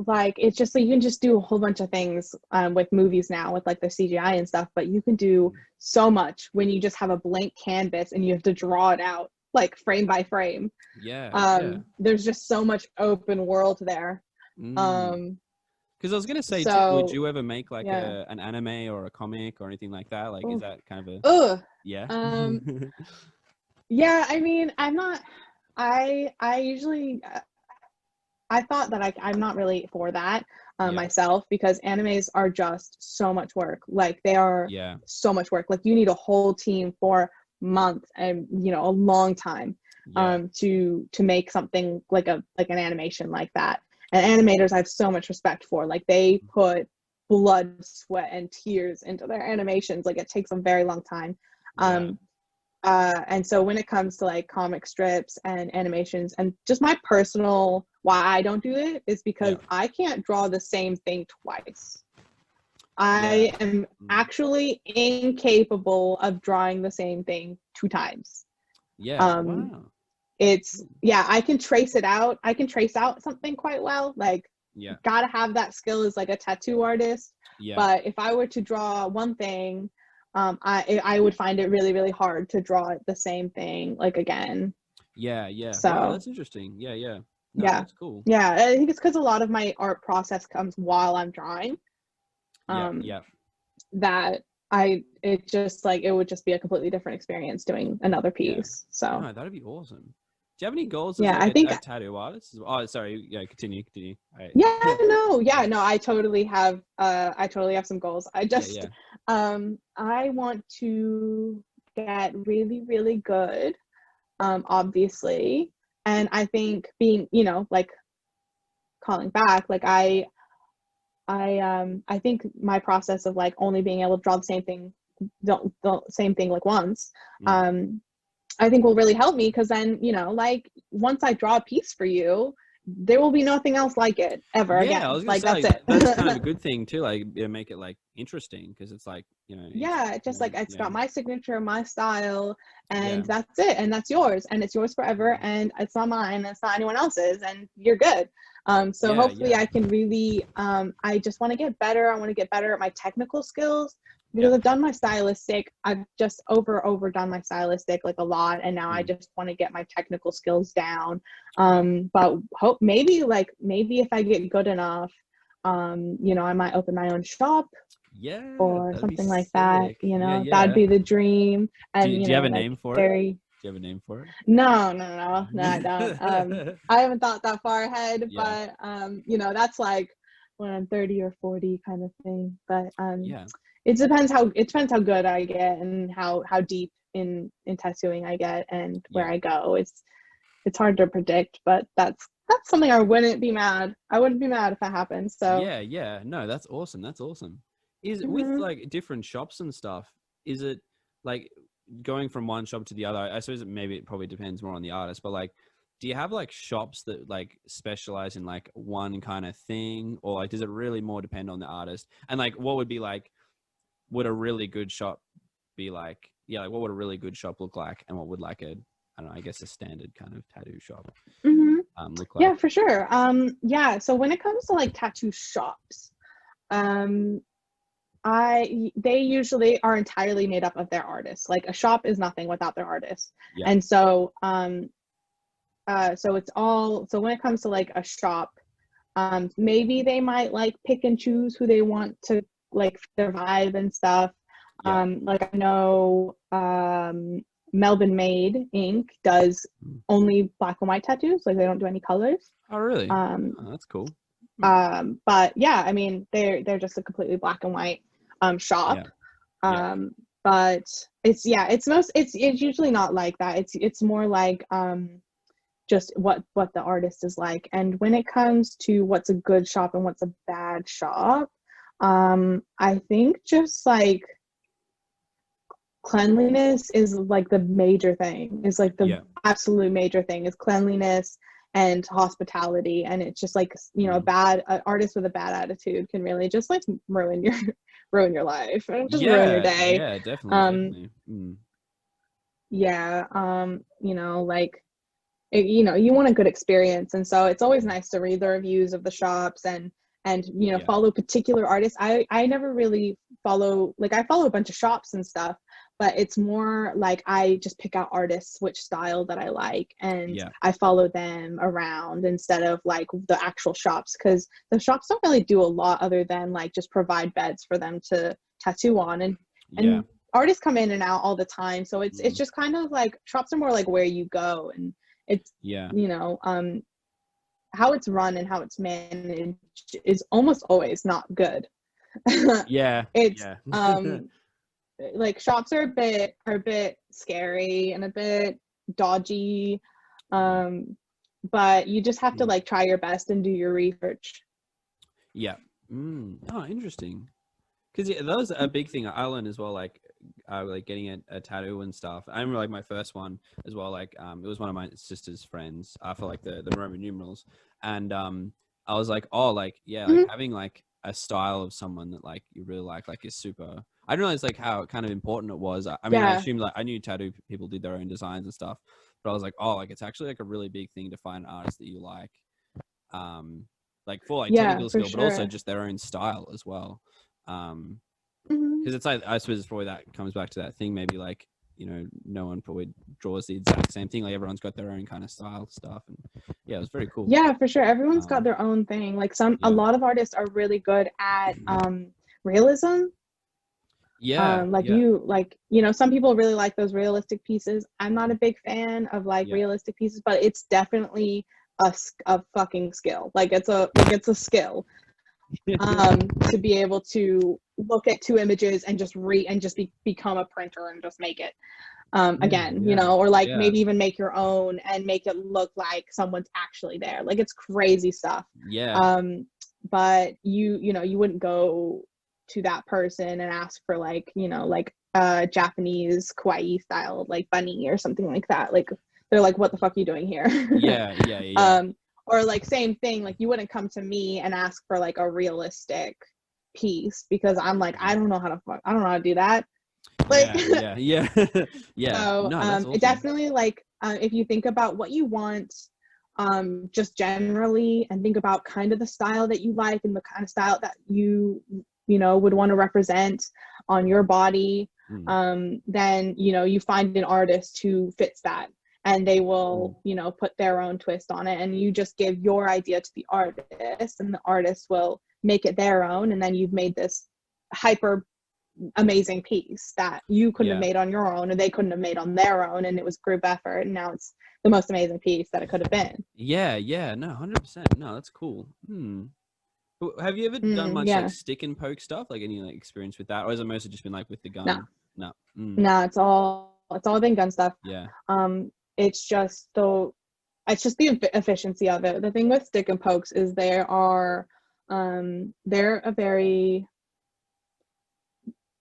like it's just like you can just do a whole bunch of things with movies now with like the CGI and stuff, but you can do so much when you just have a blank canvas and you have to draw it out like frame by frame. There's just so much open world there. Because I was gonna say, too, would you ever make like an anime or a comic or anything like that? Like, is that kind of a I mean, I'm not. I usually. I thought that I'm not really for that myself, because animes are just so much work. Like they are so much work. Like you need a whole team for months and, you know, a long time to make something like an animation like that. And animators I have so much respect for. Like they put blood, sweat, and tears into their animations. Like it takes a very long time. And so when it comes to like comic strips and animations, and just my personal why I don't do it is because I can't draw the same thing twice. I am actually incapable of drawing the same thing 2 times. Wow. It's I can trace it out. I can trace out something quite well. Like, gotta have that skill as like a tattoo artist. But if I were to draw one thing, I would find it really, really hard to draw the same thing like again. So wow, that's interesting. No, that's cool. I think it's because a lot of my art process comes while I'm drawing. That it just like it would just be a completely different experience doing another piece. So no, that'd be awesome. Do you have any goals as I think a tattoo artist? Oh, sorry. Continue. No, I totally have some goals. I just I want to get really, really good, obviously. And I think being, like calling back, like I think my process of like only being able to draw the same thing like once, I think will really help me, because then, like once I draw a piece for you, there will be nothing else like it ever again. I was like say, that's it. That's kind of a good thing too, like make it like interesting, because it's like, it's got my signature, my style, and that's it, and that's yours, and it's yours forever, and it's not mine, and it's not anyone else's, and you're good. So hopefully I can really I just want to get better. I want to get better at my technical skills, because I've done my stylistic. I've just overdone my stylistic like a lot, and now I just want to get my technical skills down. But maybe if I get good enough, I might open my own shop. Or something like that. That'd be the dream. And do you have a name for it? Do you have a name for it? No, I don't. I haven't thought that far ahead, but that's like when I'm 30 or 40 kind of thing. But it depends how good I get, and how deep in tattooing I get, and where I go. It's hard to predict, but that's something I wouldn't be mad if that happens. So no, that's awesome. Is with like different shops and stuff, is it like going from one shop to the other? I suppose it probably depends more on the artist, but like, do you have like shops that like specialize in like one kind of thing, or like does it really more depend on the artist? And like, what would be like, would a really good shop be like? Like what would a really good shop look like, and what would like a, I don't know, I guess a standard kind of tattoo shop look like? Yeah, for sure. So when it comes to like tattoo shops, they usually are entirely made up of their artists. Like a shop is nothing without their artists. And so so it's all, so when it comes to like a shop, maybe they might like pick and choose who they want to like survive and stuff. Like I know Melbourne Made Inc. does only black and white tattoos, like they don't do any colors. Oh really? That's cool. But I mean they're just a completely black and white shop. But it's usually not like that. It's more like just what the artist is like. And when it comes to what's a good shop and what's a bad shop, I think just like cleanliness is like the major thing. Is like the absolute major thing is cleanliness and hospitality. And it's just like, an artist with a bad attitude can really just like ruin your life and just ruin your day. Definitely. Like you want a good experience, and so it's always nice to read the reviews of the shops and follow particular artists. I never really follow, like I follow a bunch of shops and stuff, but it's more like I just pick out artists which style that I like, and I follow them around instead of like the actual shops, because the shops don't really do a lot other than like just provide beds for them to tattoo on, and artists come in and out all the time, so it's just kind of like shops are more like where you go, and it's how it's run and how it's managed is almost always not good. It's like shops are a bit scary and a bit dodgy, but you just have to like try your best and do your research. Oh, interesting. Because that was a big thing I learned as well. Like like getting a tattoo and stuff. I remember like my first one as well. Like it was one of my sister's friends for like the Roman numerals, and I was like, oh, like yeah, like having like a style of someone that like you really like is super. I didn't realize like how kind of important it was. I mean, I assumed like I knew tattoo people did their own designs and stuff, but I was like, oh, like it's actually like a really big thing to find artists that you like for like technical skill, but also just their own style as well. Because it's like, I suppose it's probably that comes back to that thing, maybe like, you know, no one probably draws the exact same thing. Like everyone's got their own kind of style stuff, and yeah, it was very cool. Yeah, for sure. Everyone's got their own thing. Like a lot of artists are really good at realism. You know, some people really like those realistic pieces. I'm not a big fan of like realistic pieces, but it's definitely a fucking skill. Like it's a skill to be able to look at two images and just become a printer and just make it you know, or like maybe even make your own and make it look like someone's actually there. Like it's crazy stuff. But you know, you wouldn't go to that person and ask for like, you know, like Japanese kawaii style like bunny or something like that. Like they're like, what the fuck are you doing here? Or like same thing, like you wouldn't come to me and ask for like a realistic piece because I'm like, I don't know how to do that. Like So awesome. It definitely like if you think about what you want just generally and think about kind of the style that you like and the kind of style that you know would want to represent on your body, then you know you find an artist who fits that and they will you know put their own twist on it, and you just give your idea to the artist and the artist will make it their own, and then you've made this hyper amazing piece that you couldn't have made on your own or they couldn't have made on their own, and it was group effort, and now it's the most amazing piece that it could have been. No, 100%. No, that's cool. Have you ever done much like stick and poke stuff, like any like experience with that, or has it mostly just been like with the gun? No, it's all been gun stuff. It's just the efficiency of it. The thing with stick and pokes is they're a very,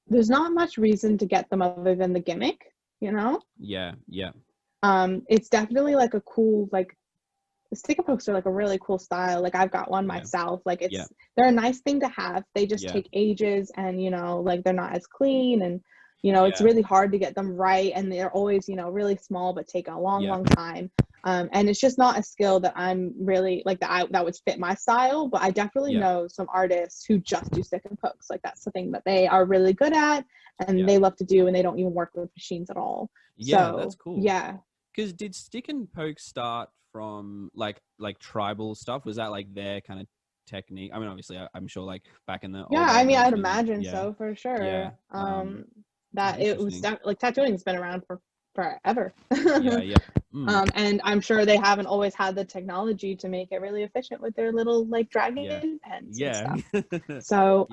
there's not much reason to get them other than the gimmick, you know? It's definitely like a cool, like the stick and pokes are like a really cool style. Like I've got one myself. Like they're a nice thing to have. They just take ages, and you know, like they're not as clean, and you know, it's really hard to get them right, and they're always, you know, really small but take a long time. And it's just not a skill that I'm really like that would fit my style, but I definitely know some artists who just do stick and pokes. Like that's the thing that they are really good at and they love to do, and they don't even work with machines at all. So, that's cool. Because did stick and poke start from like tribal stuff? Was that like their kind of technique? I mean, obviously I'm sure like back in the I mean, I'd imagine so, for sure. That it was like tattooing's been around for forever. And I'm sure they haven't always had the technology to make it really efficient with their little like dragon pens and stuff. So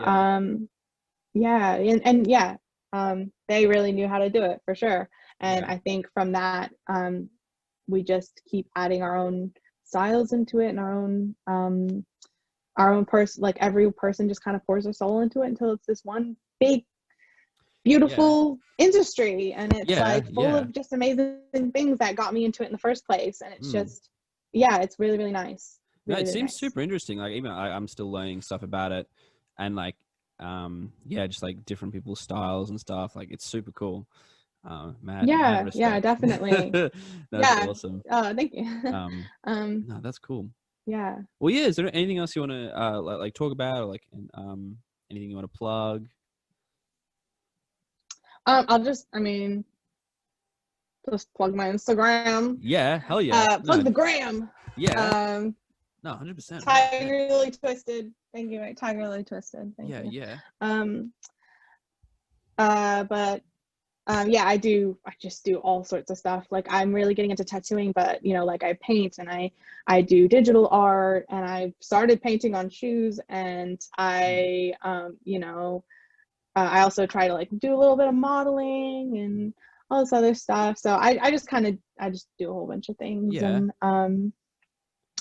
they really knew how to do it for sure. And I think from that we just keep adding our own styles into it, and our own person, like every person just kind of pours their soul into it until it's this one big beautiful industry, and it's like full of just amazing things that got me into it in the first place, and it's just it's really, really nice. Really, it really seems nice. super interesting. Like even I'm still learning stuff about it, and like just like different people's styles and stuff. Like it's super cool. Mad respect. Definitely. That's awesome. Oh, thank you. No, that's cool. Well, is there anything else you want to like talk about, or like anything you want to plug? I'll just plug my Instagram. Hell yeah. Plug the gram. No, 100%. Tigerlilly Twisted. Thank you. Tigerlilly Twisted. Thank you. But I just do all sorts of stuff. Like I'm really getting into tattooing, but you know, like I paint and I do digital art, and I've started painting on shoes, and I I also try to like do a little bit of modeling and all this other stuff. So I just do a whole bunch of things, and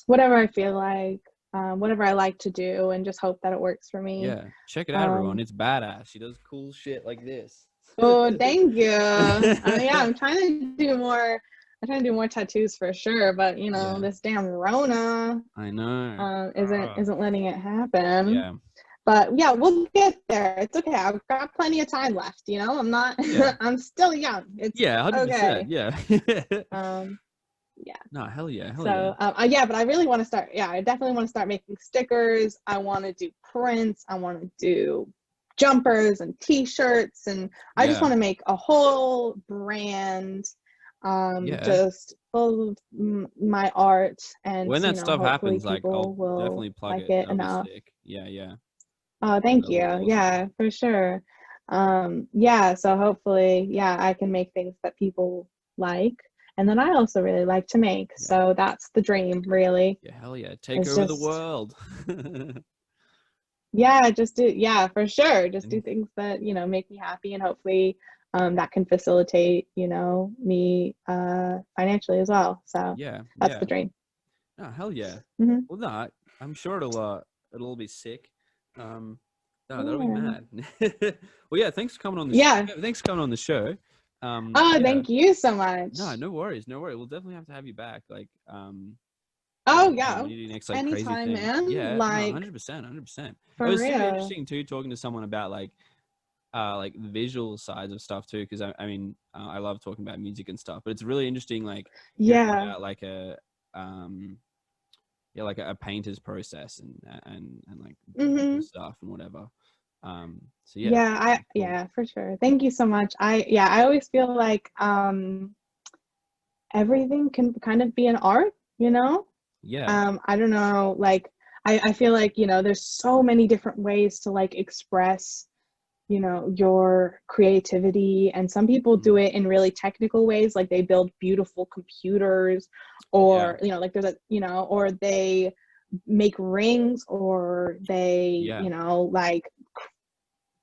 whatever I feel like, whatever I like to do, and just hope that it works for me. Check it out, everyone. It's badass. She does cool shit like this. Oh, thank you. Yeah, I'm trying to do more. I'm trying to do more tattoos for sure, but you know, this damn Rona. I know. Isn't letting it happen. Yeah. But yeah, we'll get there. It's okay. I've got plenty of time left. You know, I'm not. I'm still young. It's 100%. Okay. Yeah. Yeah. No, hell yeah. Yeah, but I really want to start. Yeah, I definitely want to start making stickers. I want to do prints. I want to do jumpers and T-shirts, and I just want to make a whole brand. Just full of my art, and when that stuff happens, like I'll definitely plug like it enough. Yeah. Oh, thank you. Awesome. Yeah, for sure. Yeah, so hopefully, I can make things that people like, and then I also really like to make. So that's the dream, really. Yeah, hell yeah. Take over the world. For sure. Just do things that, you know, make me happy, and hopefully that can facilitate, you know, me financially as well. So that's the dream. Oh, hell yeah. Mm-hmm. Well, no, I'm sure it'll all be sick. No, that'll be mad. Well, yeah, thanks for coming on the show. Thanks for coming on the show. Thank you so much. No worries. We'll definitely have to have you back. Like, next, like, anytime, crazy man. Yeah, like 100%. It was real. Super interesting too, talking to someone about like the visual sides of stuff too, because I mean, I love talking about music and stuff, but it's really interesting, like about like a like a painter's process and like stuff and whatever. So for sure. Thank you so much. I always feel like everything can kind of be an art, you know. I don't know, like I feel like, you know, there's so many different ways to like express, you know, your creativity, and some people do it in really technical ways, like they build beautiful computers, or you know, like there's a, you know, or they make rings, or they you know, like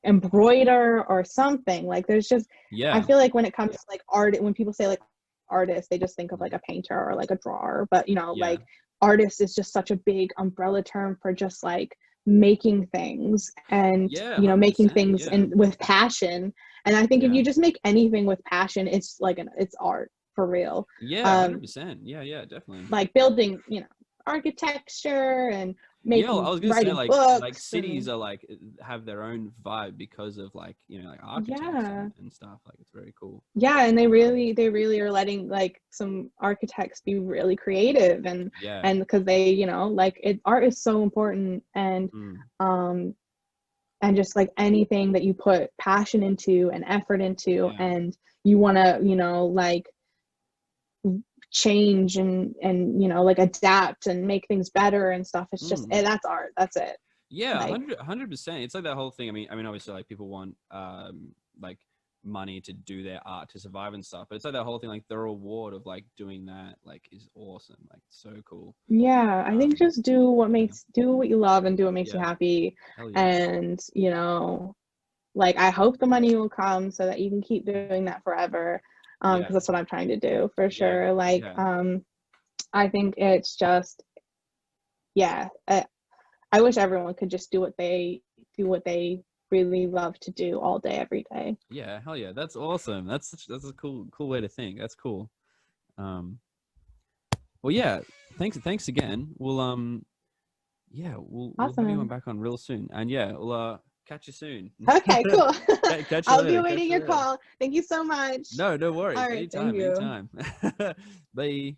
embroider or something. Like there's just I feel like when it comes to like art, when people say like artist, they just think of like a painter or like a drawer, but you know, like artist is just such a big umbrella term for just like making things, and you know, making things with passion. And I think if you just make anything with passion, it's like it's art for real. 100%. Yeah, definitely. Like building, you know, architecture and making, I was gonna say, like cities are like have their own vibe because of like, you know, like architects and stuff. Like it's very cool. And they really are letting like some architects be really creative, and because they, you know, like art is so important, and and just like anything that you put passion into and effort into, and you want to, you know, like change and you know, like adapt and make things better and stuff. It's just that's art. That's it. 100%. It's like that whole thing. I mean obviously like people want like money to do their art to survive and stuff, but it's like that whole thing, like the reward of like doing that like is awesome, like so cool. I think just do what you love, and do what makes you happy. And you know, like I hope the money will come so that you can keep doing that forever, because that's what I'm trying to do for sure. Like I think it's just I wish everyone could just do what they really love to do all day, every day. Yeah, hell yeah, that's awesome. That's a cool way to think. That's cool. Well, yeah, thanks again. We'll awesome. We'll have you back on real soon, and we'll catch you soon. Okay, cool. Catch you I'll later. be waiting your call. Thank you so much. No worries. All right, anytime. Bye.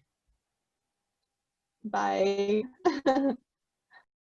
Bye.